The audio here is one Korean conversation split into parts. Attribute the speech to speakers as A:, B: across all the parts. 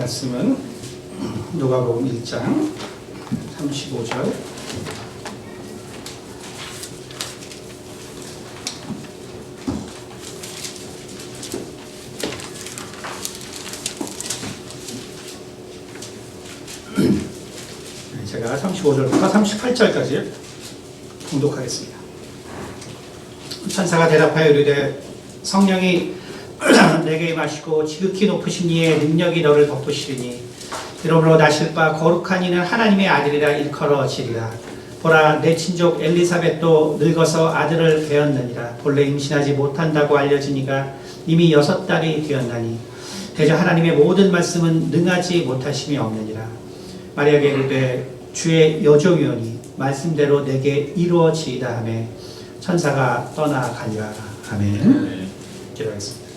A: 말씀은 누가복음 1장 35절 제가 35절부터 38절까지 봉독하겠습니다. 천사가 대답하여 이르되 성령이 내게 임하시고 지극히 높으신 이의 능력이 너를 덮으시리니 이러므로 나실 바 거룩한 이는 하나님의 아들이라 일컬어지리라. 보라, 내 친족 엘리사벳도 늙어서 아들을 배었느니라. 본래 임신하지 못한다고 알려진 이가 이미 6달이 되었나니 대저 하나님의 모든 말씀은 능하지 못하심이 없느니라. 마리아에게 이르되 주의 여종이오니 말씀대로 내게 이루어지이다 하며 천사가 떠나가니라. 아멘. 기도하겠습니다.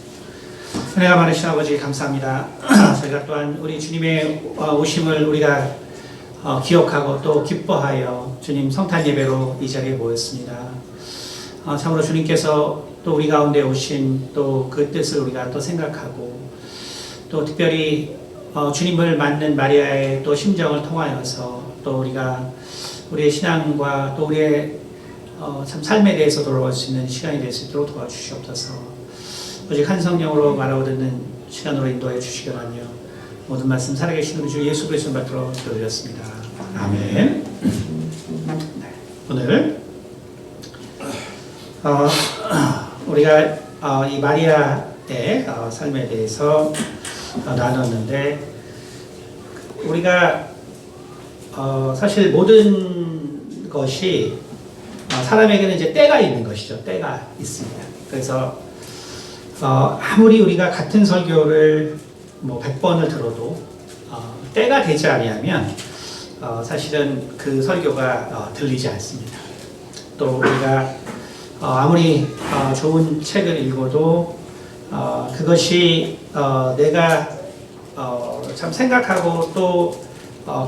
A: 은혜가 많으신 아버지 감사합니다. 저희가 또한 우리 주님의 오심을 우리가 기억하고 또 기뻐하여 주님 성탄 예배로 이 자리에 모였습니다. 참으로 주님께서 또 우리 가운데 오신 또 그 뜻을 우리가 또 생각하고 또 특별히 주님을 맞는 마리아의 또 심정을 통하여서 또 우리가 우리의 신앙과 또 우리의 참 삶에 대해서 돌아볼 수 있는 시간이 될 수 있도록 도와주시옵소서. 오직 한 성령으로 말하고 듣는 시간으로 인도해 주시기 바라며 모든 말씀 살아계신 우리 주 예수 그리스도 받들어 기도드렸습니다. 아멘. 네, 오늘 우리가 이 마리아의 삶에 대해서 나눴는데 우리가 사실 모든 것이 사람에게는 이제 때가 있는 것이죠. 때가 있습니다. 그래서 아무리 우리가 같은 설교를 뭐 100번을 들어도 때가 되지 아니하면 사실은 그 설교가 들리지 않습니다. 또 우리가 아무리 좋은 책을 읽어도 그것이 내가 참 생각하고 또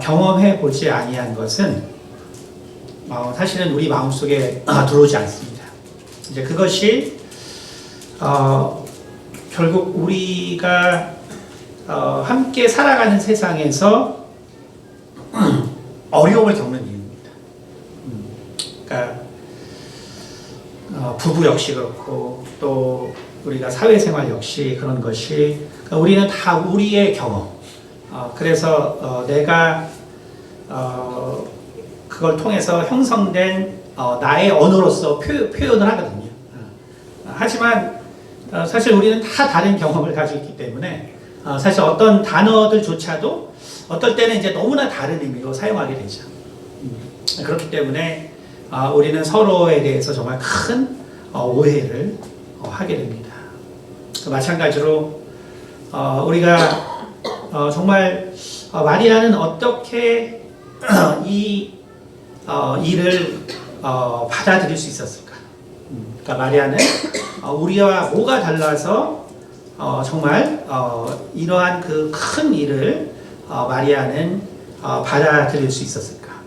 A: 경험해 보지 아니한 것은 사실은 우리 마음속에 들어오지 않습니다. 이제 그것이 결국 우리가 함께 살아가는 세상에서 어려움을 겪는 이유입니다. 그러니까 부부 역시 그렇고 또 우리가 사회생활 역시 그런 것이 그러니까 우리는 다 우리의 경험 그래서 내가 그걸 통해서 형성된 나의 언어로서 표현을 하거든요. 하지만 사실 우리는 다 다른 경험을 가지고 있기 때문에 사실 어떤 단어들조차도 어떨 때는 이제 너무나 다른 의미로 사용하게 되죠. 그렇기 때문에 우리는 서로에 대해서 정말 큰 오해를 하게 됩니다. 마찬가지로 우리가 정말 마리아는 어떻게 이 일을 받아들일 수 있었을까? 그러니까 마리아는 우리와 뭐가 달라서 정말 이러한 그 큰 일을 마리아는 받아들일 수 있었을까?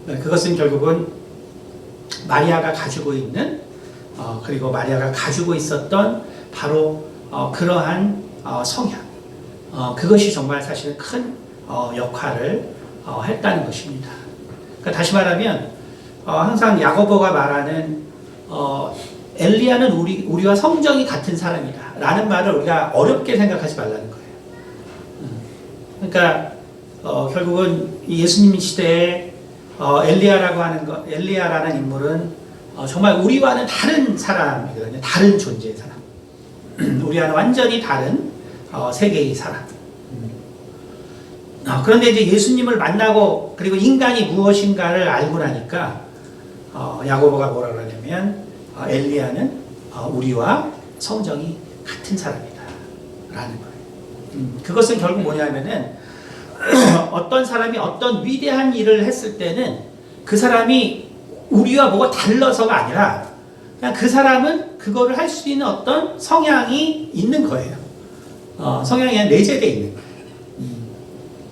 A: 그것은 결국은 마리아가 가지고 있는 그리고 마리아가 가지고 있었던 바로 그러한 성향 그것이 정말 사실은 큰 역할을 했다는 것입니다. 그러니까 다시 말하면 항상 야고보가 말하는 엘리야는 우리와 성정이 같은 사람이다 라는 말을 우리가 어렵게 생각하지 말라는 거예요. 그러니까 결국은 예수님 시대에 엘리야라고 하는 것, 엘리야라는 인물은 정말 우리와는 다른 사람이거든요. 다른 존재의 사람. 우리와는 완전히 다른 세계의 사람. 그런데 이제 예수님을 만나고 그리고 인간이 무엇인가를 알고 나니까 야고보가 뭐라 그러냐면 엘리야는 우리와 성정이 같은 사람이다 라는 거예요. 그것은 결국 뭐냐면은 어떤 사람이 어떤 위대한 일을 했을 때는 그 사람이 우리와 뭐가 달라서가 아니라 그냥 그 사람은 그거를 할 수 있는 어떤 성향이 있는 거예요. 성향이 그냥 내재되어 있는 거예요.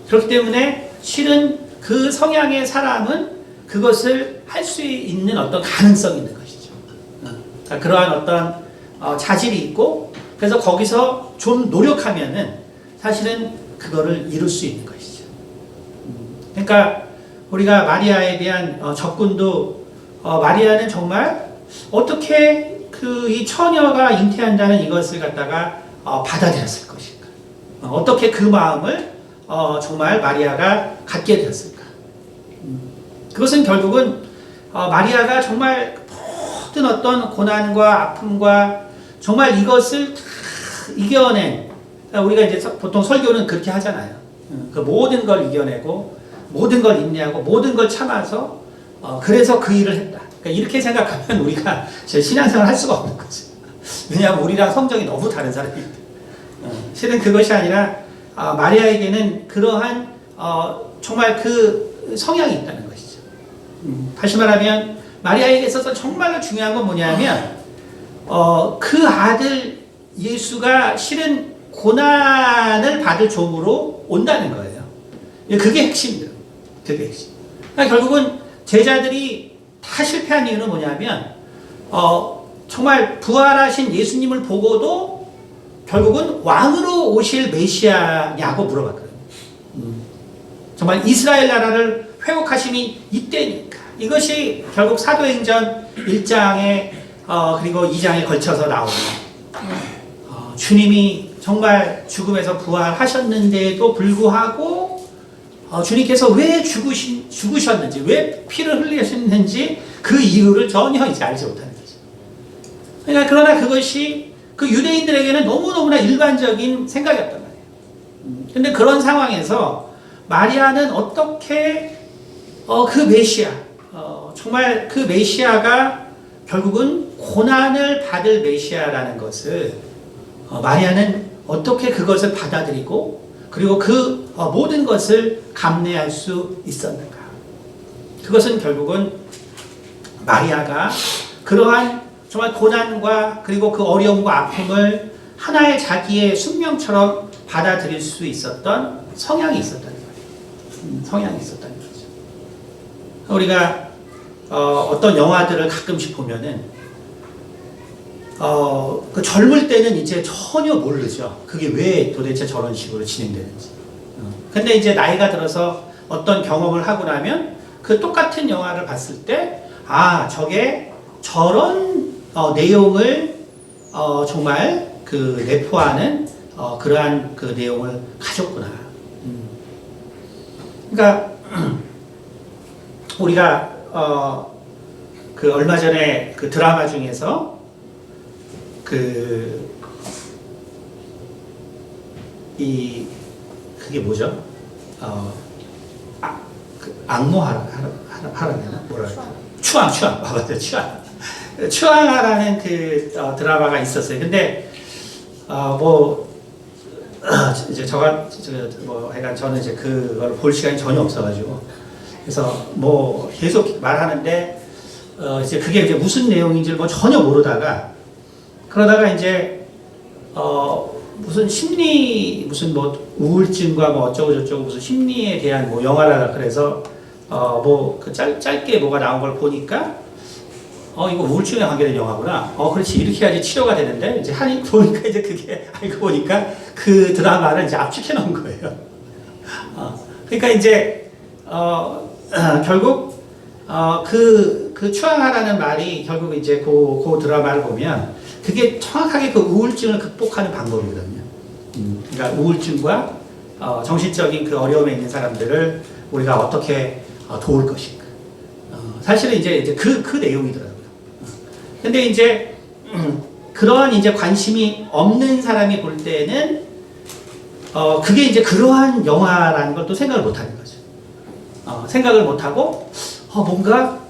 A: 그렇기 때문에 실은 그 성향의 사람은 그것을 할 수 있는 어떤 가능성이 있는 것이죠. 그러한 어떤 자질이 있고 그래서 거기서 좀 노력하면은 사실은 그거를 이룰 수 있는 것이죠. 그러니까 우리가 마리아에 대한 접근도 마리아는 정말 어떻게 이 처녀가 잉태한다는 이것을 갖다가 받아들였을 것인가? 어떻게 그 마음을 정말 마리아가 갖게 되었을까? 그것은 결국은 마리아가 정말 모든 어떤 고난과 아픔과 정말 이것을 다 이겨낸, 우리가 이제 보통 설교는 그렇게 하잖아요. 그 모든 걸 이겨내고 모든 걸 인내하고 모든 걸 참아서 그래서 그 일을 했다. 그러니까 이렇게 생각하면 우리가 신앙생활 할 수가 없는 거죠. 왜냐하면 우리랑 성정이 너무 다른 사람이기 때문에. 실은 그것이 아니라 마리아에게는 그러한 정말 그 성향이 있다는 것이죠. 다시 말하면 마리아에게 있어서 정말로 중요한 건 뭐냐면 그 아들 예수가 실은 고난을 받을 종으로 온다는 거예요. 그게 핵심이에요. 그게 핵심. 그러니까 결국은 제자들이 다 실패한 이유는 뭐냐면 정말 부활하신 예수님을 보고도 결국은 왕으로 오실 메시아냐고 물어봤거든요. 정말 이스라엘 나라를 회복하심이 이때니까. 이것이 결국 사도행전 1장에 그리고 2장에 걸쳐서 나오는 주님이 정말 죽음에서 부활하셨는데도 불구하고 주님께서 왜 죽으셨는지, 왜 피를 흘리셨는지 그 이유를 전혀 이제 알지 못하는 거죠. 그러니까 그러나 그것이 그 유대인들에게는 너무너무나 일반적인 생각이었단 말이에요. 근데 그런 상황에서 마리아는 어떻게 그 메시아, 정말 그 메시아가 결국은 고난을 받을 메시아라는 것을 마리아는 어떻게 그것을 받아들이고 그리고 그 모든 것을 감내할 수 있었는가? 그것은 결국은 마리아가 그러한 정말 고난과 그리고 그 어려움과 아픔을 하나의 자기의 숙명처럼 받아들일 수 있었던 성향이 있었다는 거예요. 성향이 있었다는 거죠. 우리가 어떤 영화들을 가끔씩 보면은 그 젊을 때는 이제 전혀 모르죠. 그게 왜 도대체 저런 식으로 진행되는지. 근데 이제 나이가 들어서 어떤 경험을 하고 나면 그 똑같은 영화를 봤을 때, 저게 저런 내용을 정말 그 내포하는 그러한 그 내용을 가졌구나. 그러니까 우리가 그 얼마 전에 그 드라마 중에서 그게 뭐죠? 악모하라나 뭐랄까? 추앙. 맞아요, 추앙. 추앙하라는 그 드라마가 있었어요. 근데 이제 하여간 저는 이제 그걸 볼 시간이 전혀 없어가지고 그래서 계속 말하는데 이제 그게 이제 무슨 내용인지를 전혀 모르다가 그러다가 이제 무슨 우울증과 어쩌고 저쩌고 무슨 심리에 대한 영화라 그래서 그 짧게 뭐가 나온 걸 보니까 이거 우울증에 관계된 영화구나. 그렇지, 이렇게 해야지 치료가 되는데 이제 보니까 이제 그게 알고 보니까 그 드라마를 이제 압축해 놓은 거예요. 그러니까 이제 결국 그 추앙하라는 말이 결국 이제 그 드라마를 보면 그게 정확하게 그 우울증을 극복하는 방법이거든요. 그러니까 우울증과 정신적인 그 어려움에 있는 사람들을 우리가 어떻게 도울 것인가. 사실은 이제 그 내용이더라고요. 근데 이제 그러한 이제 관심이 없는 사람이 볼 때는 그게 이제 그러한 영화라는 걸 또 생각을 못 하는 거죠. 생각을 못 하고 뭔가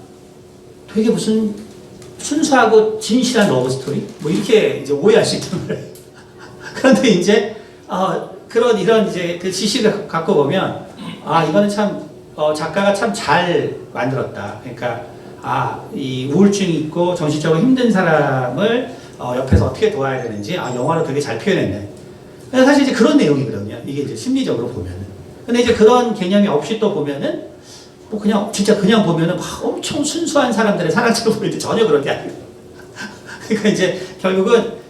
A: 되게 무슨 순수하고 진실한 러브 스토리? 이렇게 이제 오해할 수 있단 말이에요. 그런데 이제, 이런 이제 그 지식을 갖고 보면, 이거는 참, 작가가 참 잘 만들었다. 그러니까, 이 우울증이 있고 정신적으로 힘든 사람을 옆에서 어떻게 도와야 되는지, 영화로 되게 잘 표현했네. 사실 이제 그런 내용이거든요. 이게 이제 심리적으로 보면은. 근데 이제 그런 개념이 없이 또 보면은, 진짜 그냥 보면은 엄청 순수한 사람들의 사랑처럼 보이는데 전혀 그런 게 아니에요. 그러니까 이제 결국은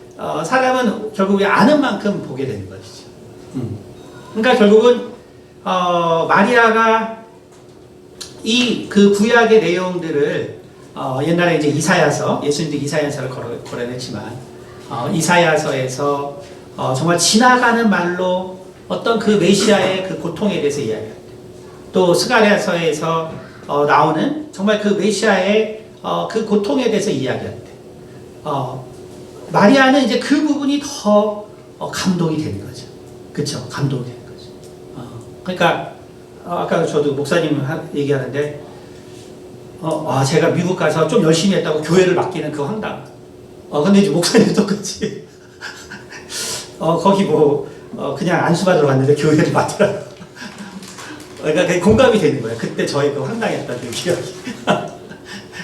A: 사람은 결국에 아는 만큼 보게 되는 것이죠. 그러니까 결국은 마리아가 이 그 구약의 내용들을 옛날에 이제 이사야서, 예수님도 이사야서를 거론했지만 이사야서에서 정말 지나가는 말로 어떤 그 메시아의 그 고통에 대해서 이야기합니다. 또 스가랴서에서 나오는 정말 그 메시아의 그 고통에 대해서 이야기합니다. 마리아는 이제 그 부분이 더 감동이 되는 거죠. 그렇죠? 감동이 되는 거죠. 그러니까 아까 저도 목사님 얘기하는데 제가 미국 가서 좀 열심히 했다고 교회를 맡기는 그 황당. 근데 이제 목사님 똑같이 거기 그냥 안수받으러 갔는데 교회를 맡으라고. 그러니까 그게 공감이 되는 거예요. 그때 저희 그 황당했던 그 기억이.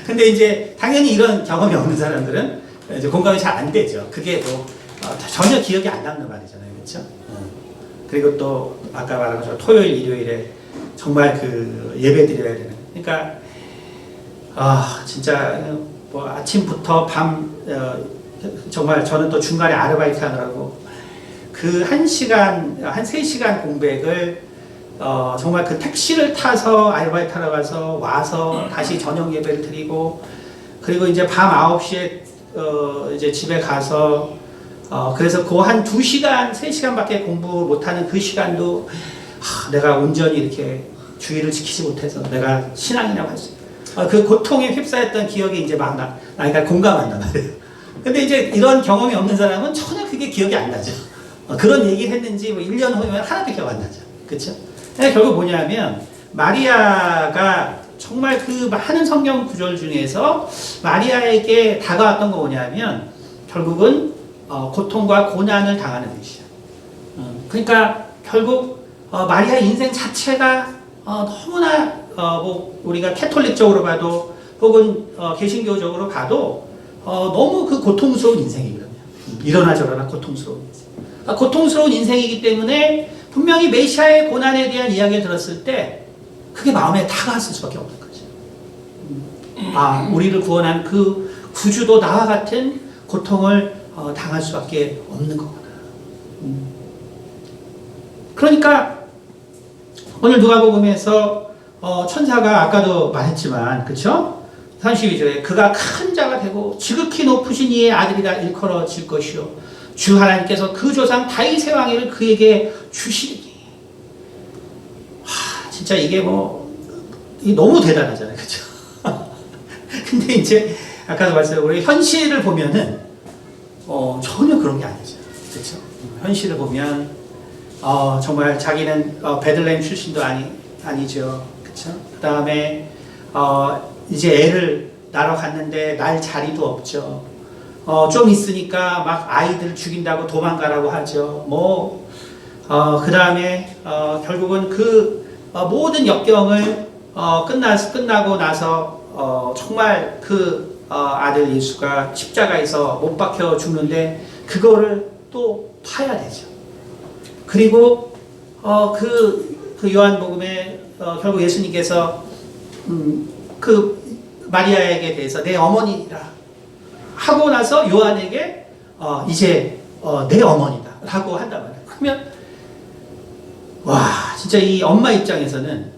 A: 근데 이제 당연히 이런 경험이 없는 사람들은 이제 공감이 잘 안 되죠. 그게 전혀 기억이 안 남는 말이잖아요. 그렇죠? 그리고 또 아까 말한 것처럼 토요일, 일요일에 정말 그 예배 드려야 되는. 그러니까 진짜 아침부터 밤 정말 저는 또 중간에 아르바이트 하느라고 그 1시간, 한 3시간 공백을 정말 그 택시를 타서 아르바이트 하러 가서 와서 다시 저녁 예배를 드리고 그리고 이제 밤 9시에 이제 집에 가서 그래서 그 한 2시간, 3시간밖에 공부 못하는 그 시간도 내가 온전히 이렇게 주의를 지키지 못해서 내가 신앙이라고 할 수 있어요. 그 고통에 휩싸였던 기억이 이제 막 그러니까 공감한단 말이에요. 근데 이제 이런 경험이 없는 사람은 전혀 그게 기억이 안 나죠. 그런 얘기를 했는지 1년 후면 하나도 기억 안 나죠. 그렇죠? 결국 뭐냐면 마리아가 정말 그 많은 성경 구절 중에서 마리아에게 다가왔던 거 뭐냐면 결국은 고통과 고난을 당하는 메시아. 그러니까 결국 마리아 인생 자체가 너무나 우리가 캐톨릭적으로 봐도 혹은 개신교적으로 봐도 너무 그 고통스러운 인생이거든요. 이러나 저러나 고통스러운 인생. 고통스러운 인생이기 때문에 분명히 메시아의 고난에 대한 이야기를 들었을 때 그게 마음에 다가왔을 수밖에 없는 거죠. 우리를 구원한 그 구주도 나와 같은 고통을 당할 수밖에 없는 거구나. 그러니까 오늘 누가복음에서 천사가 아까도 말했지만 그렇죠? 32절에 그가 큰 자가 되고 지극히 높으신 이의 아들이라 일컬어질 것이요 주 하나님께서 그 조상 다윗의 왕위를 그에게 주시리니. 진짜 이게 너무 대단하잖아요. 그렇죠? 근데 이제 아까도 말씀드린 우리 현실을 보면은 전혀 그런 게 아니죠. 그렇죠? 현실을 보면 정말 자기는 베들레헴 출신도 아니죠. 그렇죠? 그다음에 이제 애를 낳으러 갔는데 날 자리도 없죠. 좀 있으니까 막 아이들 죽인다고 도망가라고 하죠. 그 다음에 결국은 그 모든 역경을 끝나고 나서 정말 그 아들 예수가 십자가에서 못 박혀 죽는데 그거를 또 파야 되죠. 그리고 그 요한복음에 결국 예수님께서 그 마리아에게 대해서 내 어머니라 하고 나서 요한에게 이제 내 어머니다 라고 한단 말이에요. 그러면 진짜 이 엄마 입장에서는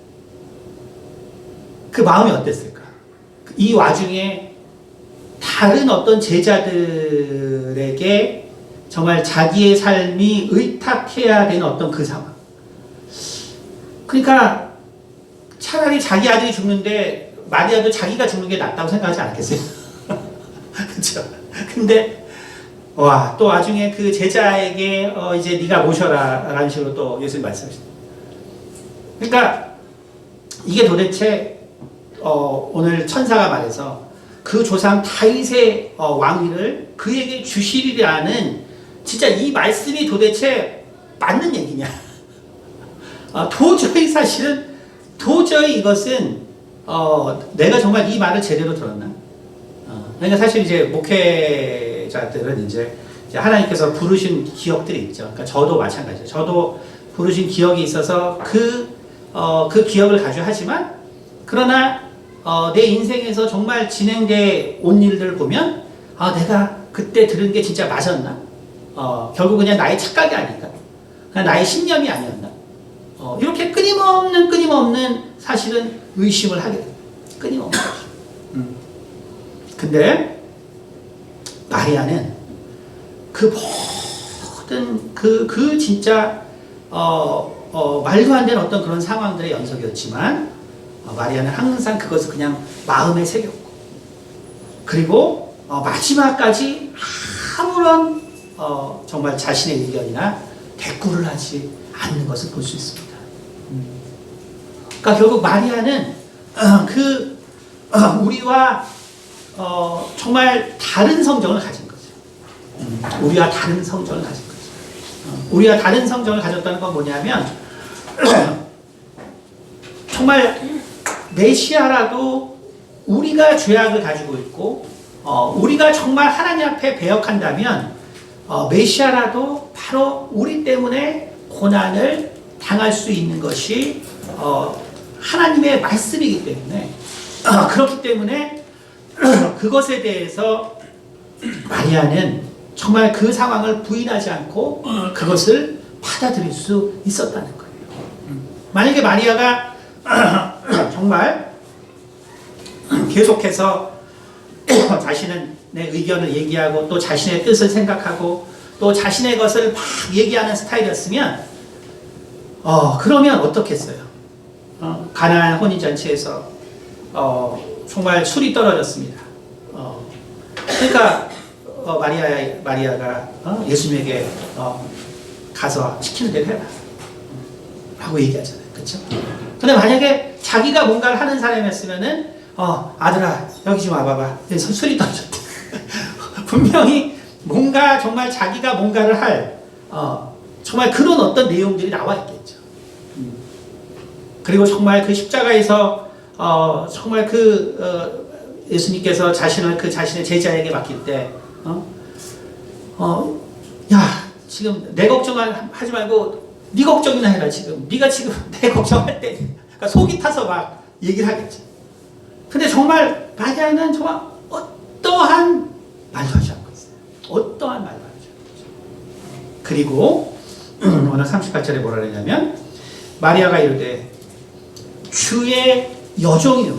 A: 그 마음이 어땠을까? 이 와중에 다른 어떤 제자들에게 정말 자기의 삶이 의탁해야 되는 어떤 그 상황. 그러니까 차라리 자기 아들이 죽는데 마리아도 자기가 죽는 게 낫다고 생각하지 않겠어요? 그렇죠? 근데 또 나중에 그 제자에게 이제 네가 모셔라 라는 식으로 또 예수님 말씀하십니다. 그러니까 이게 도대체 오늘 천사가 말해서 그 조상 다윗의 왕위를 그에게 주시리라는 진짜 이 말씀이 도대체 맞는 얘기냐? 도저히 이것은 내가 정말 이 말을 제대로 들었나? 그러니까 사실 이제 목회자들은 이제 하나님께서 부르신 기억들이 있죠. 그러니까 저도 마찬가지예요. 저도 부르신 기억이 있어서 그 기억을 가지고 하지만 그러나 내 인생에서 정말 진행돼 온 일들을 보면 내가 그때 들은 게 진짜 맞았나? 결국 그냥 나의 착각이 아닐까? 그냥 나의 신념이 아니었나? 끊임없는 사실은 의심을 하게 됩니다. 끊임없는 의심. 근데 마리아는 그 모든 그 진짜 말도 안 되는 어떤 그런 상황들의 연속이었지만 마리아는 항상 그것을 그냥 마음에 새겼고, 그리고 마지막까지 아무런 정말 자신의 의견이나 대꾸를 하지 않는 것을 볼 수 있습니다. 그러니까 결국 마리아는 우리와 정말 다른 성정을 가진 거죠. 우리와 다른 성정을 가진 거죠. 우리가 다른 성정을 가졌다는 건 뭐냐면 정말 메시아라도 우리가 죄악을 가지고 있고 우리가 정말 하나님 앞에 배역한다면 메시아라도 바로 우리 때문에 고난을 당할 수 있는 것이 하나님의 말씀이기 때문에 그렇기 때문에 그것에 대해서 마리아는 정말 그 상황을 부인하지 않고 그것을 받아들일 수 있었다는 거예요. 만약에 마리아가 정말 계속해서 자신의 의견을 얘기하고 또 자신의 뜻을 생각하고 또 자신의 것을 막 얘기하는 스타일이었으면 그러면 어떻겠어요? 가나안 혼인잔치에서 정말 술이 떨어졌습니다. 그러니까 마리아가 예수님에게 가서 시키는 대로 해라 라고 얘기하잖아요. 그렇죠? 근데 만약에 자기가 뭔가를 하는 사람이었으면은 아들아 여기 좀 와봐봐. 술이 떨어졌대. 분명히 뭔가 정말 자기가 뭔가를 할 정말 그런 어떤 내용들이 나와 있겠죠. 그리고 정말 그 십자가에서 정말 예수님께서 자신을 자신의 제자에게 맡길 때 야 지금 내 걱정을 하지 말고 네 걱정이나 해라. 지금 네가 지금 내 걱정할 때 그러니까 속이 타서 막 얘기를 하겠지. 근데 정말 마리아는 정말 어떠한 말도 하지 않고 있어요. 어떠한 말도 하지 않고 있어요. 그리고 오늘 38절에 뭐라 그러냐면 마리아가 이르되 주의 여종이요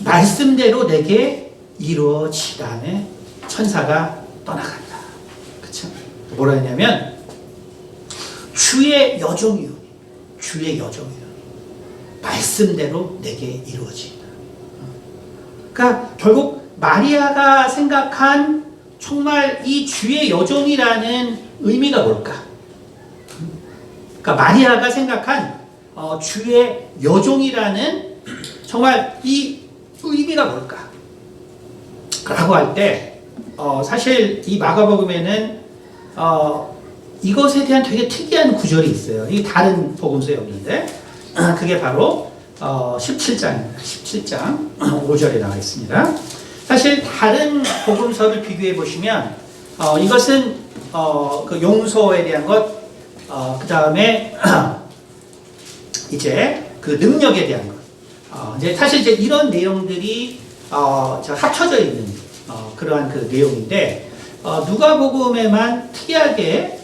A: 말씀대로 내게 이루어지다네 천사가 떠나간다. 그쵸? 뭐라 했냐면 주의 여종이요 주의 여종이요 말씀대로 내게 이루어진다. 그러니까 결국 마리아가 생각한 정말 이 주의 여종이라는 의미가 뭘까? 그러니까 마리아가 생각한 주의 여종이라는 정말 이 의미가 뭘까? 라고 할 때 사실 이 마가복음에는 이것에 대한 되게 특이한 구절이 있어요. 이 다른 복음서에 없는데 그게 바로 17장입니다. 17장 5절에 나와 있습니다. 사실 다른 복음서를 비교해 보시면 이것은 그 용서에 대한 것, 그 다음에 이제 그 능력에 대한 것, 이제 사실 이제 이런 내용들이 합쳐져 있는 그러한 그 내용인데 누가복음에만 특이하게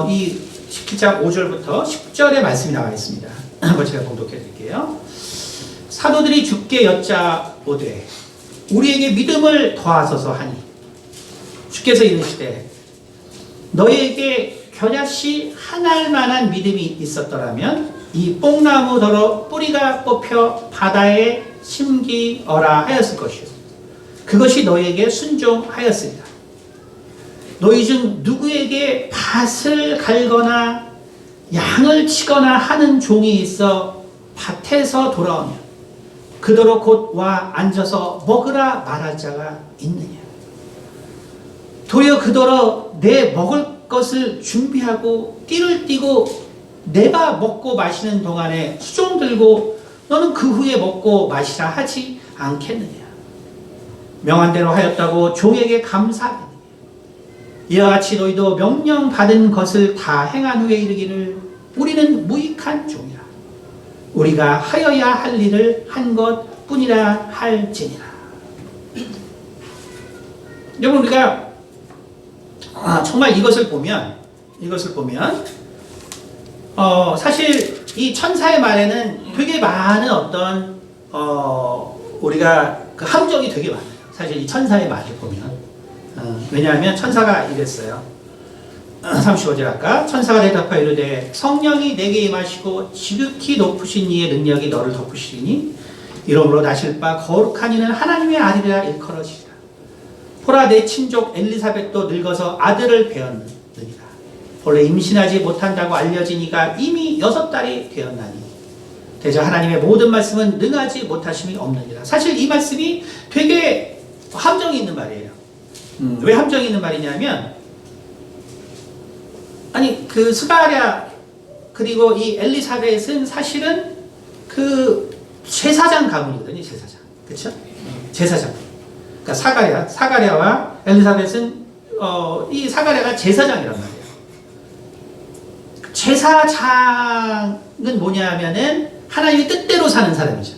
A: 이 17장 5절부터 10절의 말씀이 나와 있습니다. 한번 제가 봉독해 드릴게요. 사도들이 주께 여짜오되 우리에게 믿음을 더하소서 하니 주께서 이르시되 너희에게 겨자씨 한 알만한 믿음이 있었더라면 이 뽕나무더러 뿌리가 뽑혀 바다에 심기어라 하였을 것이요 그것이 너희에게 순종하였으리라. 너희 중 누구에게 밭을 갈거나 양을 치거나 하는 종이 있어 밭에서 돌아오면 그더러 곧 와 앉아서 먹으라 말할 자가 있느냐. 도리어 그더러 내 먹을 것을 준비하고 띠를 띠고 내가 먹고 마시는 동안에 수종 들고 너는 그 후에 먹고 마시라 하지 않겠느냐. 명한대로 하였다고 종에게 감사하느냐. 이와 같이 너희도 명령받은 것을 다 행한 후에 이르기를 우리는 무익한 종이라. 우리가 하여야 할 일을 한 것뿐이라 할지니라. 여러분 우리가 정말 이것을 보면 사실 이 천사의 말에는 되게 많은 어떤 우리가 그 함정이 되게 많아요. 사실 이 천사의 말을 보면 왜냐하면 천사가 이랬어요. 35절 아까 천사가 대답하여 이르되 성령이 내게 임하시고 지극히 높으신 이의 능력이 너를 덮으시리니 이러므로 나실 바 거룩한 이는 하나님의 아들이라 일컬어지리라. 보라 내 친족 엘리사벳도 늙어서 아들을 배었느니라. 본래 임신하지 못한다고 알려진 이가 이미 6달이 되었나니 대저 하나님의 모든 말씀은 능하지 못하심이 없느니라. 사실 이 말씀이 되게 함정이 있는 말이에요. 왜 함정이 있는 말이냐면 아니 그 스가랴 그리고 이 엘리사벳은 사실은 그 제사장 가문이거든요. 제사장. 그렇죠? 제사장. 그러니까 사가랴와 엘리사벳은 이 사가랴가 제사장이란 말이에요. 제사장은 뭐냐면은 하나님의 뜻대로 사는 사람이죠.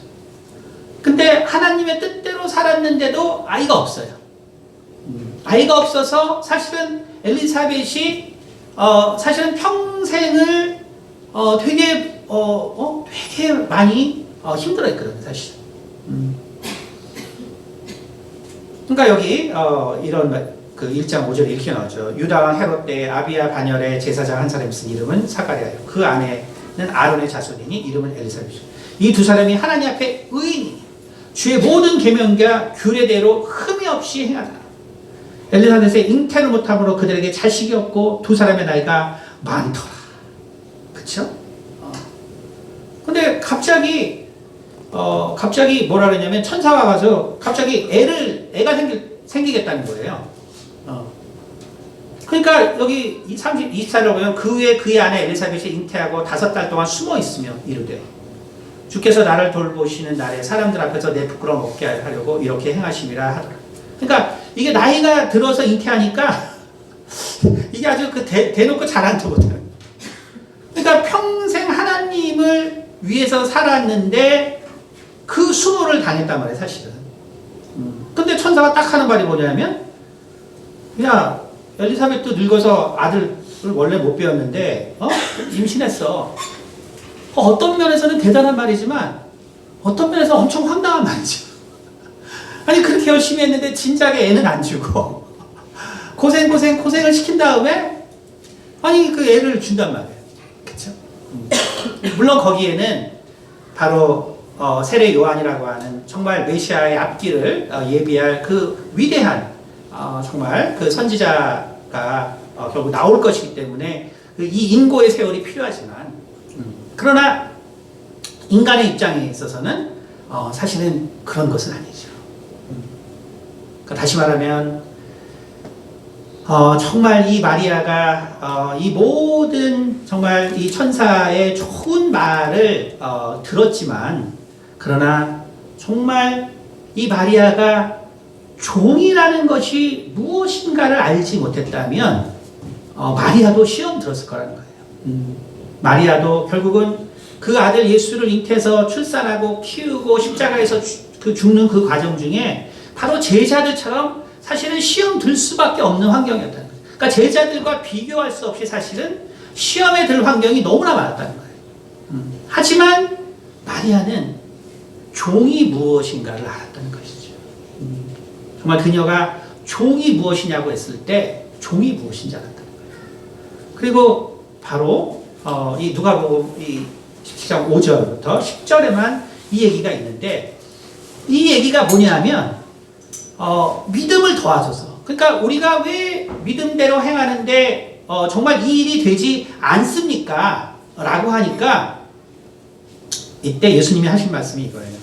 A: 근데 하나님의 뜻대로 살았는데도 아이가 없어요. 아이가 없어서 사실은 엘리사벳이 사실은 평생을 되게 되게 많이 힘들어했거든요, 사실. 그러니까 여기 이런 그 1장 5절에 이렇게 나오죠. 유다왕 헤롯 때 아비야 반열의 제사장 한 사람이 쓴 이름은 사가랴요. 그 아내는 아론의 자손이니 이름은 엘리사벳이요. 이 두 사람이 하나님 앞에 의인이 주의 모든 계명과 규례대로 흠이 없이 행하다. 엘리사벳의 잉태를 못함으로 그들에게 자식이 없고 두 사람의 나이가 많더라. 그쵸? 근데 갑자기 뭐라 그러냐면 천사가 가서 갑자기 애가 생기겠다는 거예요. 그러니까 여기 24절에 보면 그 후에 그의 아내 엘리사벳이 잉태하고 5달 동안 숨어 있으며 이르되 주께서 나를 돌보시는 날에 사람들 앞에서 내 부끄러움 없게 하려고 이렇게 행하심이라 하더라. 그러니까 이게 나이가 들어서 잉태하니까 이게 아주 대놓고 자랑스럽거든요. 그러니까 평생 하나님을 위해서 살았는데 그 수모를 당했단 말이에요, 사실은. 근데 천사가 딱 하는 말이 뭐냐면, 야, 엘리사벳도 늙어서 아들을 원래 못 배웠는데, 임신했어. 어떤 면에서는 대단한 말이지만, 어떤 면에서 엄청 황당한 말이죠. 아니, 그렇게 열심히 했는데, 진작에 애는 안 주고, 고생을 시킨 다음에, 아니, 그 애를 준단 말이에요. 그쵸? 물론 거기에는 바로, 세례 요한이라고 하는 정말 메시아의 앞길을 예비할 그 위대한 정말 그 선지자가 결국 나올 것이기 때문에 이 인고의 세월이 필요하지만 그러나 인간의 입장에 있어서는 사실은 그런 것은 아니죠. 그러니까 다시 말하면 정말 이 마리아가 이 모든 정말 이 천사의 좋은 말을 들었지만 그러나 정말 이 마리아가 종이라는 것이 무엇인가를 알지 못했다면 마리아도 시험 들었을 거라는 거예요. 마리아도 결국은 그 아들 예수를 잉태해서 출산하고 키우고 십자가에서 죽는 그 과정 중에 바로 제자들처럼 사실은 시험 들 수밖에 없는 환경이었다는 거예요. 그러니까 제자들과 비교할 수 없이 사실은 시험에 들 환경이 너무나 많았다는 거예요. 하지만 마리아는 종이 무엇인가를 알았다는 것이죠. 정말 그녀가 종이 무엇이냐고 했을 때 종이 무엇인지 알았다는 거예요. 그리고 바로 이 누가복음 이 17장 5절부터 10절에만 이 얘기가 있는데 이 얘기가 뭐냐면 믿음을 도와줘서 그러니까 우리가 왜 믿음대로 행하는데 정말 이 일이 되지 않습니까? 라고 하니까 이때 예수님이 하신 말씀이 이거예요.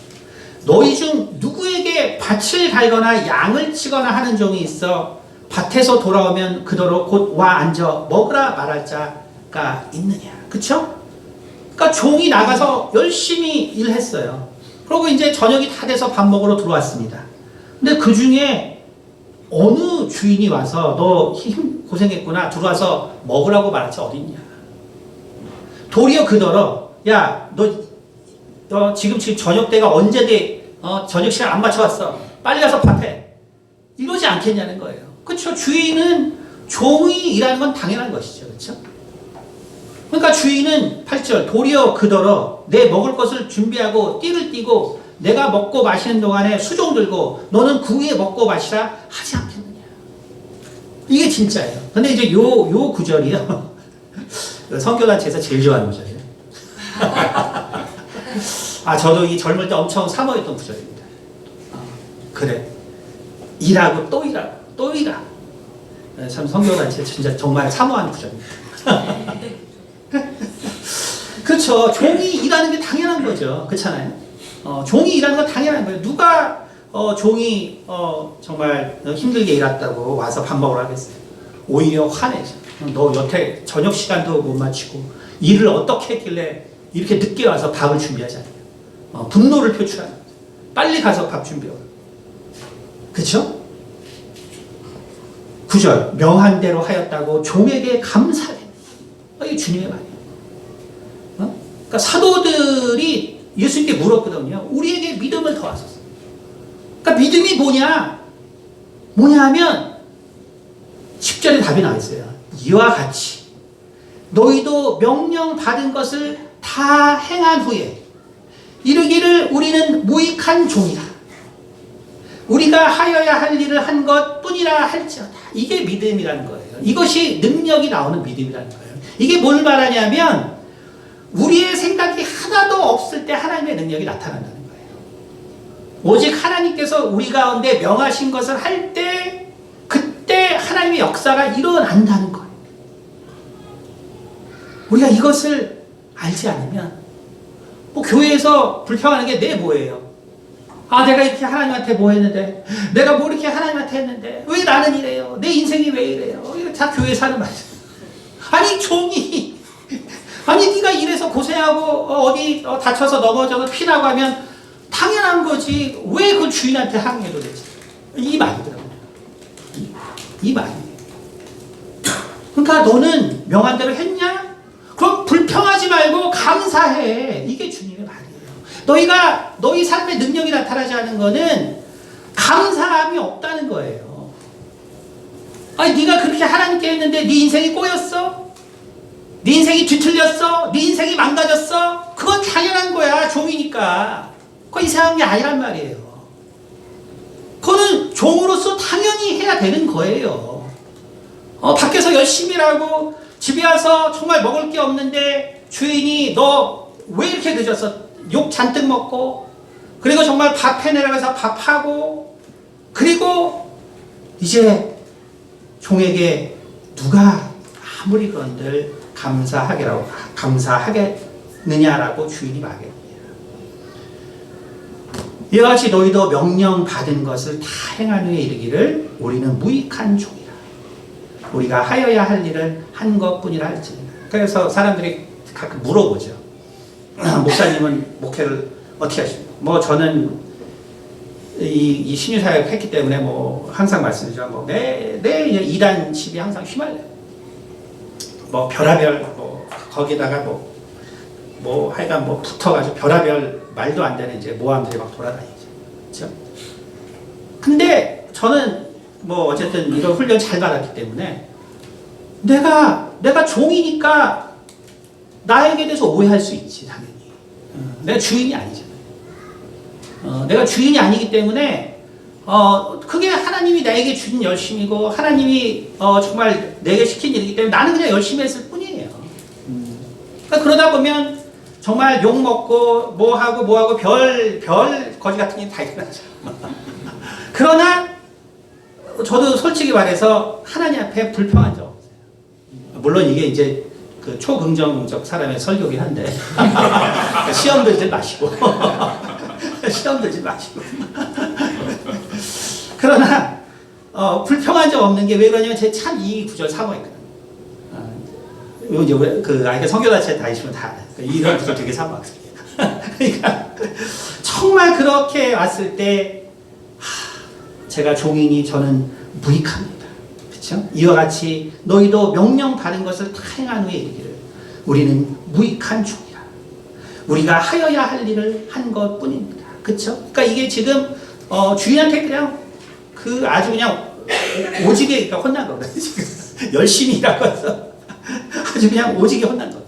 A: 너희 중 누구에게 밭을 갈거나 양을 치거나 하는 종이 있어 밭에서 돌아오면 그더러 곧 와 앉아 먹으라 말할 자가 있느냐. 그쵸? 그러니까 종이 나가서 열심히 일했어요. 그리고 이제 저녁이 다 돼서 밥 먹으러 들어왔습니다. 근데 그 중에 어느 주인이 와서 너 힘 고생했구나 들어와서 먹으라고 말할 자 어딨냐. 도리어 그더러 야 너 지금 저녁 때가 언제 돼? 저녁 시간 안 맞춰왔어. 빨리 가서 밥해. 이러지 않겠냐는 거예요. 그렇죠? 주인은 종이 일하는 건 당연한 것이죠. 그렇죠? 그러니까 주인은 8절 도리어 그더러 내 먹을 것을 준비하고 띠를 띠고 내가 먹고 마시는 동안에 수종 들고 너는 그 위에 먹고 마시라 하지 않겠느냐. 이게 진짜예요. 근데 이제 요 구절이요. 선교단체에서 제일 좋아하는 구절이에요. 저도 이 젊을 때 엄청 사모했던 구절입니다. 그래. 일하고 또 일하고 또 일하고. 참 선교단체 진짜 정말 사모하는 구절입니다. 그렇죠. 종이 일하는 게 당연한 거죠. 그렇잖아요. 종이 일하는 건 당연한 거예요. 누가 종이 정말 힘들게 일했다고 와서 밥 먹으라 하겠어요. 오히려 화내죠. 너 여태 저녁 시간도 못 마치고 일을 어떻게 했길래 이렇게 늦게 와서 밥을 준비하지 않냐. 분노를 표출하는 거죠. 빨리 가서 밥 준비하고. 그렇죠? 9절 명한 대로 하였다고 종에게 감사해. 이게 주님의 말이에요. 그러니까 사도들이 예수님께 물었거든요. 우리에게 믿음을 더하소서. 그러니까 믿음이 뭐냐 하면 10절에 답이 나와 있어요. 이와 같이 너희도 명령 받은 것을 다 행한 후에 이르기를 우리는 무익한 종이다. 우리가 하여야 할 일을 한 것뿐이라 할지어다. 이게 믿음이라는 거예요. 이것이 능력이 나오는 믿음이라는 거예요. 이게 뭘 말하냐면 우리의 생각이 하나도 없을 때 하나님의 능력이 나타난다는 거예요. 오직 하나님께서 우리 가운데 명하신 것을 할 때 그때 하나님의 역사가 일어난다는 거예요. 우리가 이것을 알지 않으면 교회에서 불평하는 게 내 뭐예요? 내가 이렇게 하나님한테 뭐 했는데 내가 뭐 이렇게 하나님한테 했는데 왜 나는 이래요? 내 인생이 왜 이래요? 이거 다 교회 사는 말이에요. 아니 종이 네가 이래서 고생하고 어디 다쳐서 넘어져서 피나고 하면 당연한 거지. 왜 그 주인한테 항의해도 되지? 이 말이더라고요. 이 말이에요. 그러니까 너는 명한 대로 했냐? 그럼 불평하지 말고 감사해. 이게 주님의 말이에요. 너희 삶의 능력이 나타나지 않은 거는 감사함이 없다는 거예요. 네가 그렇게 하나님께 했는데 네 인생이 꼬였어? 네 인생이 뒤틀렸어? 네 인생이 망가졌어? 그건 당연한 거야. 종이니까. 그건 이상한 게 아니란 말이에요. 그거는 종으로서 당연히 해야 되는 거예요. 밖에서 열심히 일하고 집에 와서 정말 먹을 게 없는데 주인이 너 왜 이렇게 늦었어? 욕 잔뜩 먹고 그리고 정말 밥 해내라고 해서 밥하고 그리고 이제 종에게 누가 아무리 그런들 감사하겠느냐라고 주인이 말합니다. 이와 같이 너희도 명령 받은 것을 다 행한 후에 이르기를 우리는 무익한 종이라. 우리가 하여야 할 일을 한 것뿐이라 할지니라. 그래서 사람들이 가끔 물어보죠. 목사님은 목회를 어떻게 하십니까? 저는 이 신유사역 했기 때문에 항상 말씀드리죠. 내 이단십이 항상 휘말려요. 별하별 거기다가 하여간 붙어가지고 별하별 말도 안 되는 이제 모함들이 막 돌아다니죠. 그렇죠? 근데 저는 어쨌든 이런 훈련 잘 받았기 때문에 내가 종이니까 나에게 대해서 오해할 수 있지, 당연히. 내가 주인이 아니잖아요. 내가 주인이 아니기 때문에 그게 하나님이 나에게 주신 열심이고 하나님이 정말 내게 시킨 일이기 때문에 나는 그냥 열심히 했을 뿐이에요. 그러니까 그러다 보면 정말 욕먹고 뭐하고 별 거지 같은 일 다 일어나죠. 그러나 저도 솔직히 말해서 하나님 앞에 불평한 적 없어요. 물론 이게 이제 그 초긍정적 사람의 설교긴 한데 시험 들지 마시고 시험 들지 마시고 그러나 불평한 적 없는 게 왜 그러냐면 제 참 이 구절 사모했거든요. 이제 성교단체 다니시면 다 알아요. 이런 구절 되게 사모하거든요. 그러니까 정말 그렇게 왔을 때 제가 종이니 저는 무익합니다. 그렇죠? 이와 같이 너희도 명령 받은 것을 다 행한 후에 이르기를 우리는 무익한 종이라. 우리가 하여야 할 일을 한 것뿐입니다. 그렇죠? 그러니까 이게 지금 주인한테 그냥 아주 그냥 오지게 혼난 거거든요. 열심히 일하고 해서 아주 그냥 오지게 혼난 거.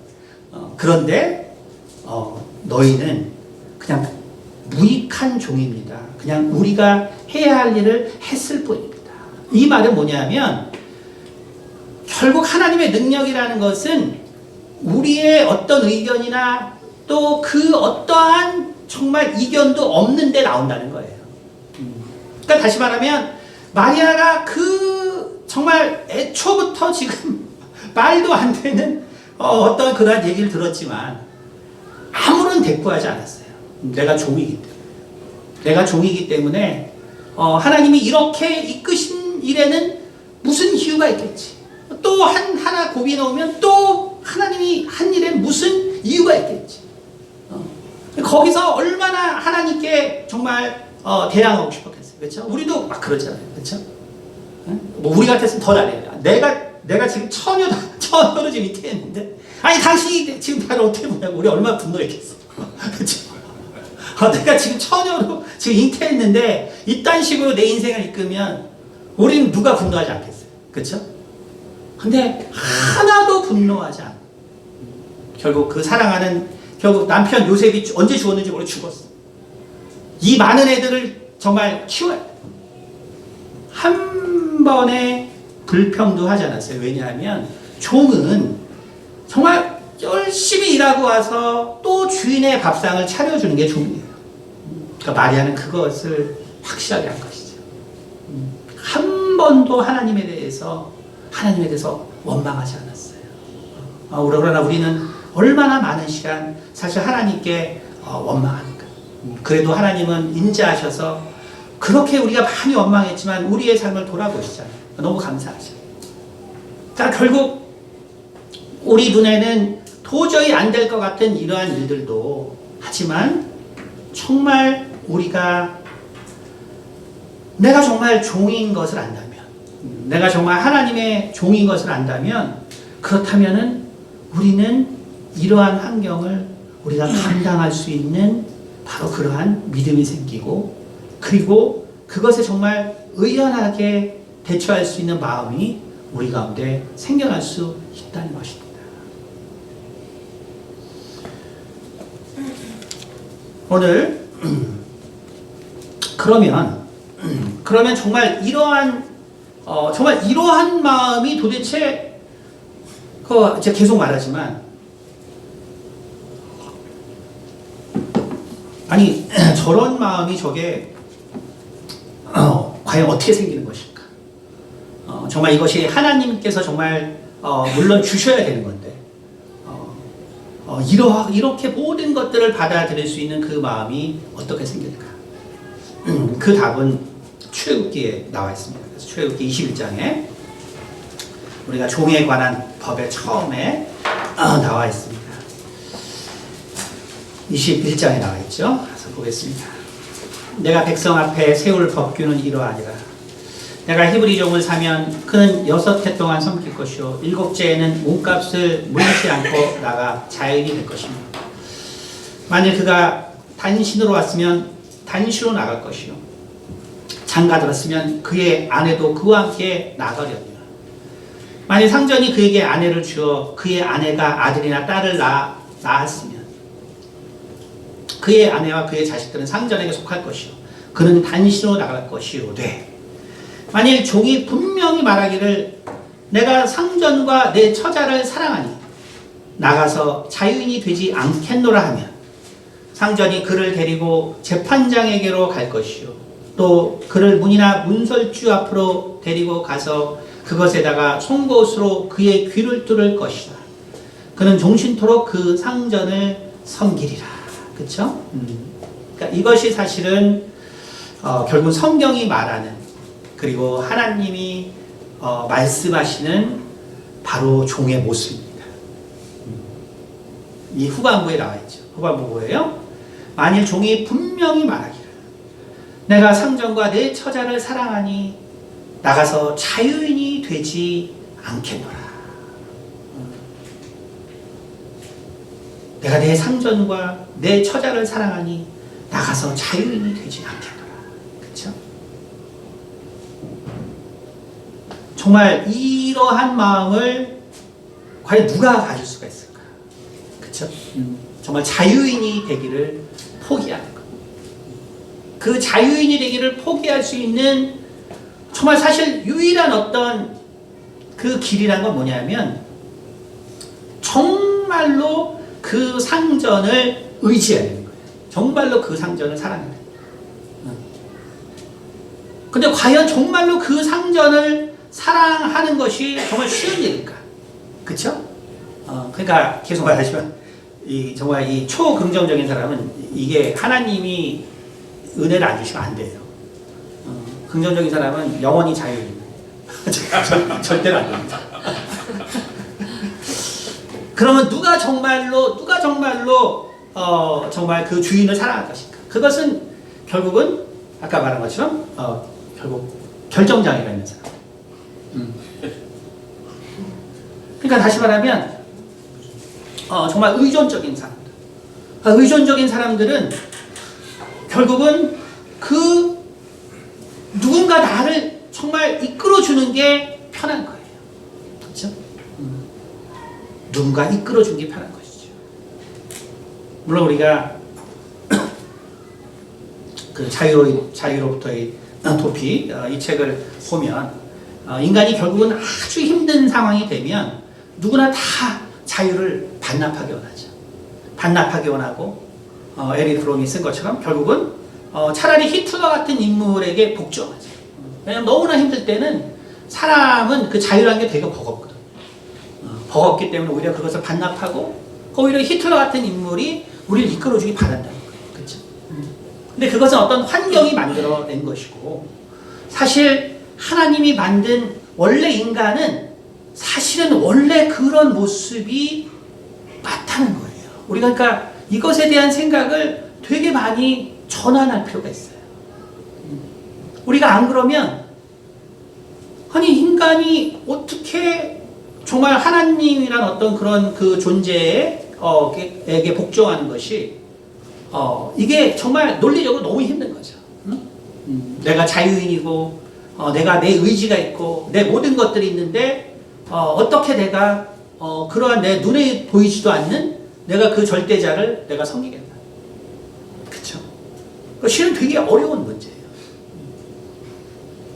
A: 그런데 너희는 그냥 무익한 종입니다. 그냥 우리가 해야 할 일을 했을 뿐입니다. 이 말은 뭐냐면 결국 하나님의 능력이라는 것은 우리의 어떤 의견이나 또 그 어떠한 정말 이견도 없는데 나온다는 거예요. 그러니까 다시 말하면 마리아가 그 정말 애초부터 지금 말도 안 되는 어떤 그런 얘기를 들었지만 아무런 대꾸하지 않았어요. 내가 종이기 때문에. 내가 종이기 때문에 하나님이 이렇게 이끄신 일에는 무슨 이유가 있겠지. 또 하나 고비 넣으면 또 하나님이 한 일에는 무슨 이유가 있겠지. 거기서 얼마나 하나님께 정말 대항하고 싶었겠어요. 그렇죠? 우리도 막 그러잖아요. 그렇죠? 뭐 우리 같았으면 더 잘해요. 내가 지금 처녀로 지금 잉태했는데, 아니 당신이 지금 나를 어떻게 보냐고. 우리 얼마나 분노했겠어. 그렇죠? 내가 지금 처녀로 지금 잉태했는데 이딴 식으로 내 인생을 이끌면 우리는 누가 분노하지 않겠어요. 그렇죠? 근데 하나도 분노하지 않아. 결국 그 사랑하는 결국 남편 요셉이 언제 죽었는지 모르고 죽었어. 이 많은 애들을 정말 키워야 돼. 한 번에 불평도 하지 않았어요. 왜냐하면 종은 정말 열심히 일하고 와서 또 주인의 밥상을 차려주는 게 종이에요. 그러니까 마리아는 그것을 확실하게 한 것이죠. 한 번도 하나님에 대해서 원망하지 않았어요. 그러나 우리는 얼마나 많은 시간 사실 하나님께 원망하는가. 그래도 하나님은 인자하셔서 그렇게 우리가 많이 원망했지만 우리의 삶을 돌아보시잖아요. 너무 감사하죠. 자, 결국 우리 눈에는 도저히 안 될 것 같은 이러한 일들도 하지만 정말 내가 정말 종인 것을 안다면, 내가 정말 하나님의 종인 것을 안다면, 그렇다면은 우리는 이러한 환경을 우리가 감당할 수 있는 바로 그러한 믿음이 생기고, 그리고 그것에 정말 의연하게 대처할 수 있는 마음이 우리 가운데 생겨날 수 있다는 것입니다. 오늘 그러면 정말 이러한 마음이 도대체 제가 계속 말하지만 아니 저런 마음이 저게 과연 어떻게 생기는 것일까? 정말 이것이 하나님께서 정말 물론 주셔야 되는 건데 이렇게 모든 것들을 받아들일 수 있는 그 마음이 어떻게 생길까? 그 답은 출애굽기에 나와 있습니다. 그래서 출애굽기 21장에 우리가 종에 관한 법의 처음에 나와 있습니다. 21장에 나와 있죠. 그래서 보겠습니다. 내가 백성 앞에 세울 법규는 이러하니라. 내가 히브리 종을 사면 그는 6해 동안 섬길 것이요 7째에는 몸값을 물리지 않고 나가 자연이 될 것입니다. 만일 그가 단신으로 왔으면 단신으로 나갈 것이요 장가 들었으면 그의 아내도 그와 함께 나가려니와. 만일 상전이 그에게 아내를 주어 그의 아내가 아들이나 딸을 낳았으면 그의 아내와 그의 자식들은 상전에게 속할 것이요 그는 단신으로 나갈 것이오되, 만일 종이 분명히 말하기를 내가 상전과 내 처자를 사랑하니 나가서 자유인이 되지 않겠노라 하면 상전이 그를 데리고 재판장에게로 갈 것이요 또 그를 문이나 문설주 앞으로 데리고 가서 그것에다가 송곳으로 그의 귀를 뚫을 것이다. 그는 종신토록 그 상전을 섬기리라. 그렇죠? 그러니까 이것이 사실은 결국 성경이 말하는, 그리고 하나님이 말씀하시는 바로 종의 모습입니다. 이 후반부에 나와 있죠. 후반부 뭐예요? 만일 종이 분명히 말하기를 내가 상전과 내 처자를 사랑하니 나가서 자유인이 되지 않겠노라. 내가 내 상전과 내 처자를 사랑하니 나가서 자유인이 되지 않겠노라. 그렇죠? 정말 이러한 마음을 과연 누가 가질 수가 있을까? 그렇죠? 정말 자유인이 되기를 포기하는 것. 그 자유인이 되기를 포기할 수 있는 정말 사실 유일한 어떤 그 길이란 건 뭐냐면 정말로 그 상전을 의지해야 되는 거예요. 정말로 그 상전을 사랑해야 돼요. 근데 과연 정말로 그 상전을 사랑하는 것이 정말 쉬운 일일까? 그쵸? 그러니까 계속 말하지만 정말 이 초긍정적인 사람은 이게 하나님이 은혜를 안 주시면 안 돼요. 긍정적인 사람은 영원히 자유입니다. 절대로 안 됩니다. 그러면 누가 정말로 정말 그 주인을 사랑할 것인가? 그것은 결국은 아까 말한 것처럼 결국 결정장애가 있는 사람. 그러니까 다시 말하면 정말 의존적인 사람들. 의존적인 사람들은 결국은 그 누군가 나를 정말 이끌어주는 게 편한 거예요. 그렇죠? 누군가 이끌어주는 게 편한 것이죠. 물론 우리가 그 자유로부터의 도피 이 책을 보면 인간이 결국은 아주 힘든 상황이 되면 누구나 다 자유를 반납하기 원하죠. 반납하기 원하고 에릭 프롬이 쓴 것처럼 결국은 차라리 히틀러 같은 인물에게 복종하죠. 왜냐하면 너무나 힘들 때는 사람은 그 자유라는 게 되게 버겁거든. 버겁기 때문에 오히려 그것을 반납하고 오히려 히틀러 같은 인물이 우리를 이끌어주기 바란다는 거예요. 그렇죠? 근데 그것은 어떤 환경이 만들어낸 것이고 사실 하나님이 만든 원래 인간은 사실은 원래 그런 모습이 맞다는 거예요. 우리가 그러니까 이것에 대한 생각을 되게 많이 전환할 필요가 있어요. 우리가 안 그러면 아니 인간이 어떻게 정말 하나님이란 어떤 그런 그 존재에게 복종하는 것이 이게 정말 논리적으로 너무 힘든 거죠. 내가 자유인이고 내가 내 의지가 있고 내 모든 것들이 있는데 어떻게 내가 그러한 내 눈에 보이지도 않는 내가 그 절대자를 내가 섬기겠나. 그렇죠? 실은 되게 어려운 문제예요.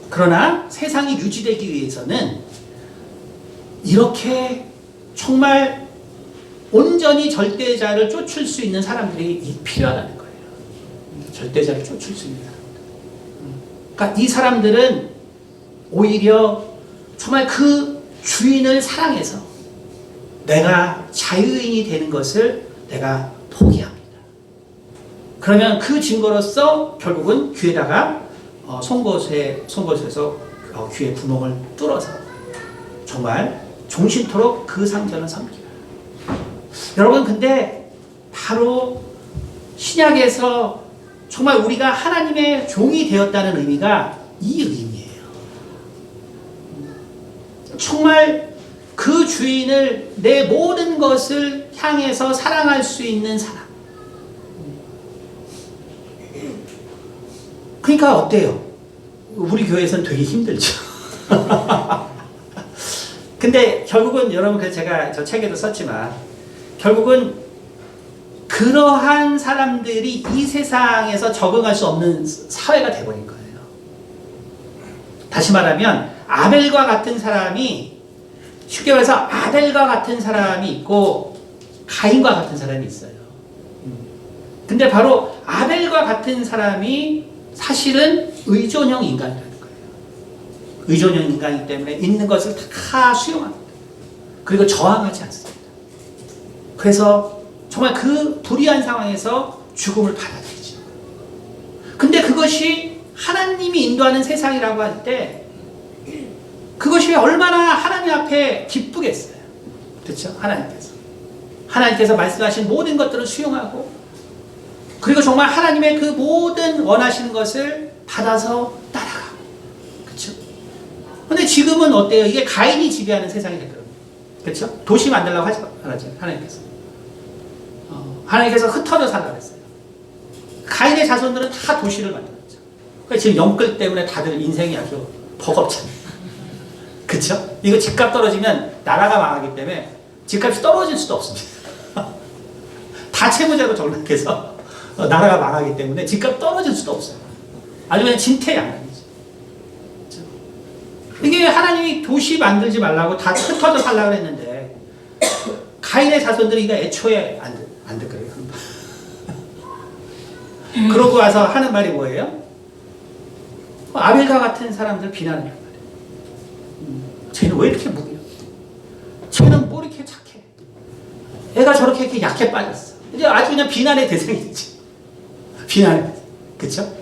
A: 그러나 세상이 유지되기 위해서는 이렇게 정말 온전히 절대자를 쫓을 수 있는 사람들이 필요하다는 거예요. 절대자를 쫓을 수 있는 사람들. 그러니까 이 사람들은 오히려 정말 그 주인을 사랑해서 내가 자유인이 되는 것을 내가 포기합니다. 그러면 그 증거로서 결국은 귀에다가 송곳에서 귀의 구멍을 뚫어서 정말 종신토록 그 상전을 섬기라. 여러분 근데 바로 신약에서 정말 우리가 하나님의 종이 되었다는 의미가 이 의미예요. 정말 그 주인을 내 모든 것을 향해서 사랑할 수 있는 사람. 그러니까 어때요? 우리 교회에서는 되게 힘들죠. 근데 결국은 여러분 제가 저 책에도 썼지만 결국은 그러한 사람들이 이 세상에서 적응할 수 없는 사회가 돼버린 거예요. 다시 말하면 아벨과 같은 사람이 쉽게 말해서 아벨과 같은 사람이 있고 가인과 같은 사람이 있어요. 근데 바로 아벨과 같은 사람이 사실은 의존형 인간이라는 거예요. 의존형 인간이기 때문에 있는 것을 다 수용합니다. 그리고 저항하지 않습니다. 그래서 정말 그 불의한 상황에서 죽음을 받아들이죠. 근데 그것이 하나님이 인도하는 세상이라고 할 때 그것이 얼마나 하나님 앞에 기쁘겠어요. 그렇죠? 하나님께서 말씀하신 모든 것들을 수용하고 그리고 정말 하나님의 그 모든 원하시는 것을 받아서 따라가고. 그렇죠? 근데 지금은 어때요? 이게 가인이 지배하는 세상이 됐거든요. 그렇죠? 도시 만들려고 하지 말았죠. 하나님께서 흩어져 살라고 했어요. 가인의 자손들은 다 도시를 만들었죠. 그러니까 지금 영끌 때문에 다들 인생이 아주 버겁잖아요. 그쵸? 이거 집값 떨어지면 나라가 망하기 때문에 집값이 떨어질 수도 없습니다. 다 채무자로 전락해서 나라가 망하기 때문에 집값 떨어질 수도 없어요. 아주 그냥 진퇴양난이죠. 그렇죠? 이게 하나님이 도시 만들지 말라고 다 흩어져 살라고 했는데 가인의 자손들이 이거 애초에 안 듣거든요. 그러고 와서 하는 말이 뭐예요? 아벨과 같은 사람들 비난을 한 말이에요. 쟤는 왜 이렇게 무기야? 쟤는 뭐 이렇게 착해? 애가 저렇게 이렇게 약해 빠졌어. 이제 아주 그냥 비난의 대상이지. 비난의 대상. 그쵸?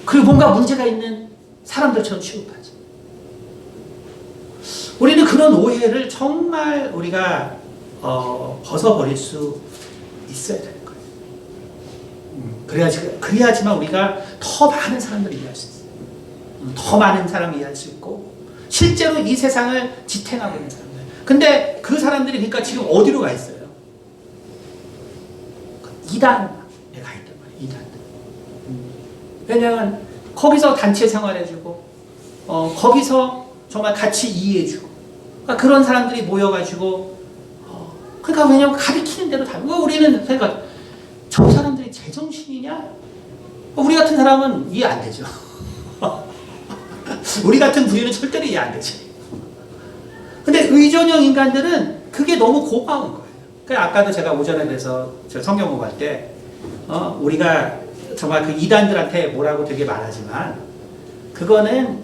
A: 그리고 뭔가 문제가 있는 사람들처럼 취급하죠. 우리는 그런 오해를 정말 우리가 벗어버릴 수 있어야 되는 거예요. 그래야지만 우리가 더 많은 사람들을 이해할 수 있어요. 더 많은 사람을 이해할 수 있고 실제로 이 세상을 지탱하고 있는 사람들. 근데 그 사람들이 그러니까 지금 어디로 가 있어요? 이단에 가 있단 말이에요. 이단. 왜냐하면 거기서 단체 생활해주고 거기서 정말 같이 이해해주고 그러니까 그런 사람들이 모여가지고 그러니까 왜냐하면 가리키는 대로 다 우리는 그러니까 저 사람들이 제정신이냐? 우리 같은 사람은 이해 안 되죠. 우리 같은 부류는 절대로 이해 안 되지. 근데 의존형 인간들은 그게 너무 고마운 거예요. 그러니까 아까도 제가 오전에 대해서 성경 공부할 때 우리가 정말 그 이단들한테 뭐라고 되게 말하지만 그거는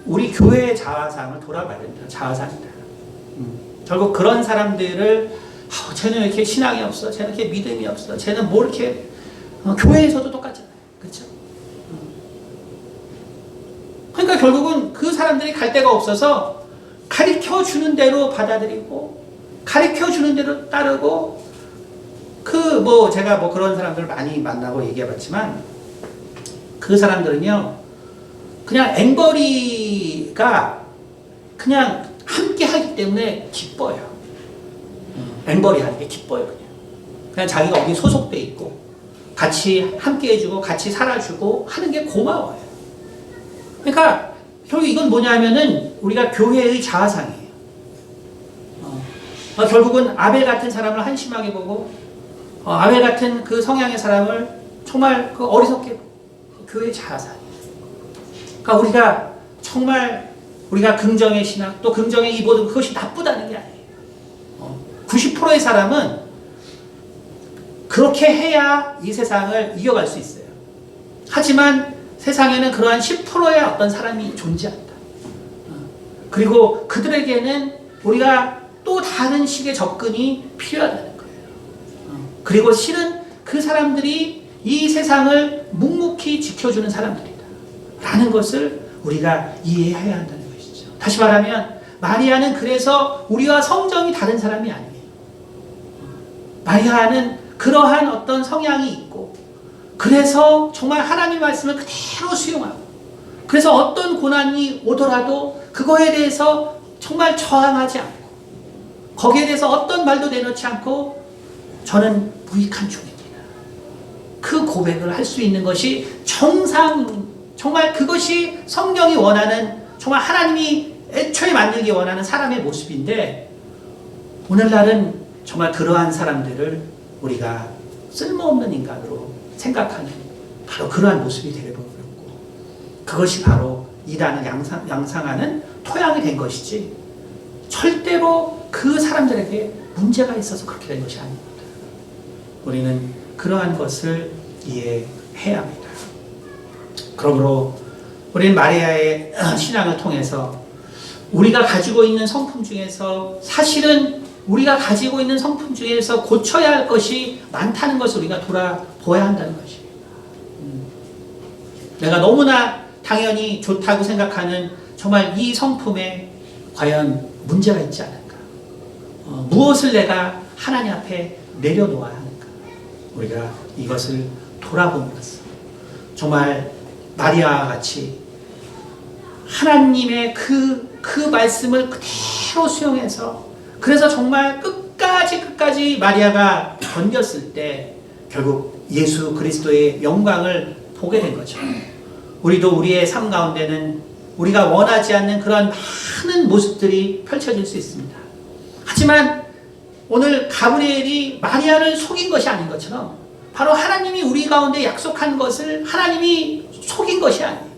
A: 우리 교회의 자화상을 돌아봐야 된다. 자화상이다. 결국 그런 사람들을 쟤는 왜 이렇게 신앙이 없어? 쟤는 이렇게 믿음이 없어? 쟤는 뭐 이렇게 교회에서도 똑같잖아요. 그렇죠? 그러니까 결국은 그 사람들이 갈 데가 없어서 가르쳐주는 대로 받아들이고 가르쳐주는 대로 따르고 제가 그런 사람들 많이 만나고 얘기해봤지만 그 사람들은요 그냥 앵벌이가 그냥 함께 하기 때문에 기뻐요. 앵벌이 하는 게 기뻐요. 그냥 자기가 어디 소속돼 있고 같이 함께 해주고 같이 살아주고 하는 게 고마워요. 그러니까 결국 이건 뭐냐면은 우리가 교회의 자화상이에요. 결국은 아벨 같은 사람을 한심하게 보고 아벨 같은 그 성향의 사람을 정말 어리석게 보고 교회의 자화상이에요. 그러니까 우리가 정말 우리가 긍정의 신앙 또 긍정의 이 모든 그것이 나쁘다는 게 아니에요. 90%의 사람은 그렇게 해야 이 세상을 이겨갈 수 있어요. 하지만 세상에는 그러한 10%의 어떤 사람이 존재한다. 그리고 그들에게는 우리가 또 다른 식의 접근이 필요하다는 거예요. 그리고 실은 그 사람들이 이 세상을 묵묵히 지켜주는 사람들이다. 라는 것을 우리가 이해해야 한다는 것이죠. 다시 말하면 마리아는 그래서 우리와 성정이 다른 사람이 아니에요. 마리아는 그러한 어떤 성향이 있고 그래서 정말 하나님의 말씀을 그대로 수용하고 그래서 어떤 고난이 오더라도 그거에 대해서 정말 저항하지 않고 거기에 대해서 어떤 말도 내놓지 않고 저는 무익한 종입니다. 그 고백을 할 수 있는 것이 정말 그것이 성경이 원하는 정말 하나님이 애초에 만들기 원하는 사람의 모습인데 오늘날은 정말 그러한 사람들을 우리가 쓸모없는 인간으로 생각하는 바로 그러한 모습이 되어버렸고 그것이 바로 이단을 양상하는 토양이 된 것이지 절대로 그 사람들에게 문제가 있어서 그렇게 된 것이 아닙니다. 우리는 그러한 것을 이해해야 합니다. 그러므로 우리는 마리아의 신앙을 통해서 우리가 가지고 있는 성품 중에서 사실은 우리가 가지고 있는 성품 중에서 고쳐야 할 것이 많다는 것을 우리가 돌아보아야 한다는 것이에요. 내가 너무나 당연히 좋다고 생각하는 정말 이 성품에 과연 문제가 있지 않을까? 무엇을 내가 하나님 앞에 내려놓아야 하는가? 우리가 이것을 돌아봄으로써 정말 마리아와 같이 하나님의 그 말씀을 그대로 수용해서 그래서 정말 끝까지 마리아가 견뎠을 때 결국 예수 그리스도의 영광을 보게 된 거죠. 우리도 우리의 삶 가운데는 우리가 원하지 않는 그런 많은 모습들이 펼쳐질 수 있습니다. 하지만 오늘 가브리엘이 마리아를 속인 것이 아닌 것처럼 바로 하나님이 우리 가운데 약속한 것을 하나님이 속인 것이 아니에요.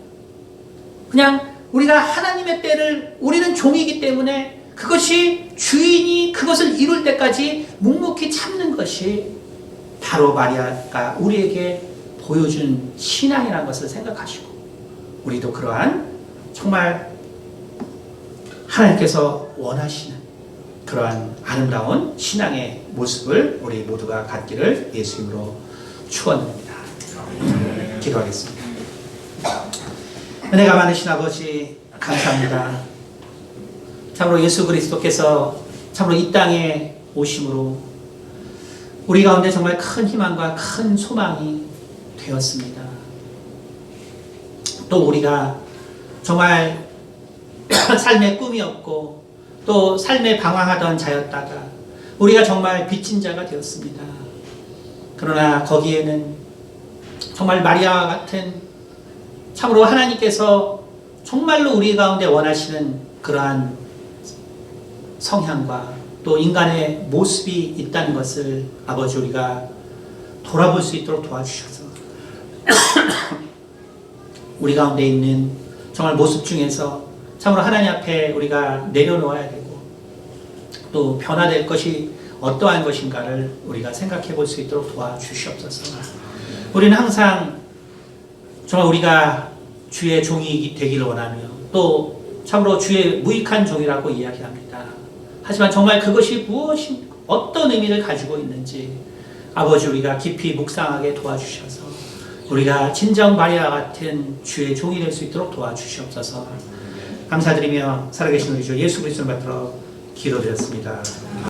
A: 그냥 우리가 하나님의 때를, 우리는 종이기 때문에 그것이 주인이 그것을 이룰 때까지 묵묵히 참는 것이 바로 마리아가 우리에게 보여준 신앙이라는 것을 생각하시고, 우리도 그러한 정말 하나님께서 원하시는 그러한 아름다운 신앙의 모습을 우리 모두가 갖기를 예수 이름으로 축원합니다. 기도하겠습니다. 은혜가 많으신 아버지 감사합니다. 참으로 예수 그리스도께서 참으로 이 땅에 오심으로 우리 가운데 정말 큰 희망과 큰 소망이 되었습니다. 또 우리가 정말 삶의 꿈이 없고 또 삶에 방황하던 자였다가 우리가 정말 빚진 자가 되었습니다. 그러나 거기에는 정말 마리아와 같은 참으로 하나님께서 정말로 우리 가운데 원하시는 그러한 성향과 또 인간의 모습이 있다는 것을 아버지 우리가 돌아볼 수 있도록 도와주셔서 우리 가운데 있는 정말 모습 중에서 참으로 하나님 앞에 우리가 내려놓아야 되고 또 변화될 것이 어떠한 것인가를 우리가 생각해 볼 수 있도록 도와주시옵소서. 우리는 항상 정말 우리가 주의 종이 되기를 원하며 또 참으로 주의 무익한 종이라고 이야기합니다. 하지만 정말 그것이 무엇이 어떤 의미를 가지고 있는지 아버지 우리가 깊이 묵상하게 도와주셔서 우리가 진정 마리아와 같은 주의 종이 될 수 있도록 도와주시옵소서. 감사드리며 살아계신 우리 주 예수 그리스도를 받들어 기도드렸습니다.